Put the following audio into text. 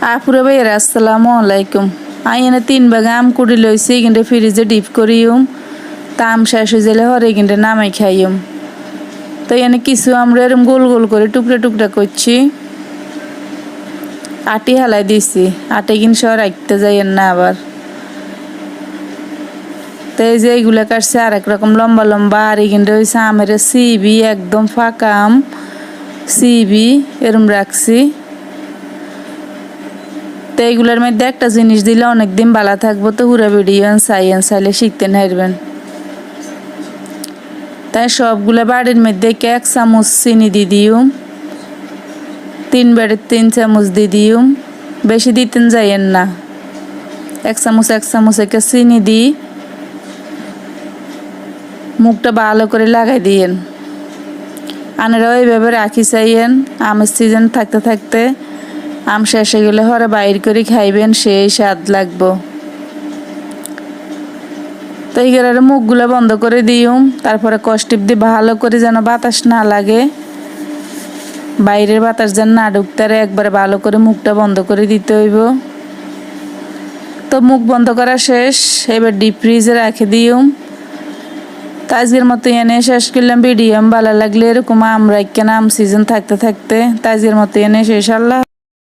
আপুরে ভাইয়ের আসসালামু আলাইকুম। এনে 3 বাগে আম কুড়ি লইছি, কিন্তু ফ্রিজে ডিপ করিউম। তা আম শেষ হয়ে গেলে হরে কিন্তু নামাই খাইম। তো এনে কিছু আমরা এরম গোল গোল করে টুকরা টুকরা করছি। আটি হালাই দিছি, আটে কিন্তু সব রাখতে যাইয়েন না আবার। তো এই যে এইগুলা কাটছে আর এক রকম লম্বা লম্বা, আর কিন্তু হয়েছে আমের সিবি, একদম ফাঁকা আম সিবি এরম রাখছি। তো এইগুলোর মধ্যে একটা জিনিস দিলে অনেকদিন ভালো থাকবো। তো পুরা ভিডিও চাইলে শিখতে নাইবেন। তাই সবগুলো বাড়ির মধ্যে 1 চামচ চিনি দিয়ে দিউম, 3 বাড়ির 3 চামচ দিয়ে দিউম। বেশি দিতেন যাইয়েন না। 1 চামচ একে চিনি দিই মুখটা ভালো করে লাগাই দিয়েন। আনারাও এইভাবে রাখি চাইয়েন। আমের সিজন থাকতে থাকতে আম শেষ হয়ে গেলে হরে বাইর করে খাইবেন, সেই স্বাদ লাগবো। তো এইগুলোর মুখগুলো বন্ধ করে দিউম। তারপরে কষ্টিপ দিয়ে ভালো করে যেন বাতাস না লাগে, বাইরের বাতাস যেন না ঢুকতারে, একবারে ভালো করে মুখটা বন্ধ করে দিতে হইব। তো মুখ বন্ধ করা শেষ, এবার ডিপ ফ্রিজে রেখে দিউম। তো আজকের মতো এনে শেষ করলাম ভিডিও। ভালো লাগলে এরকম আম রাখেন আম সিজন থাকতে থাকতে। তো আজকের মতো এনে শেষ। আল্লাহ।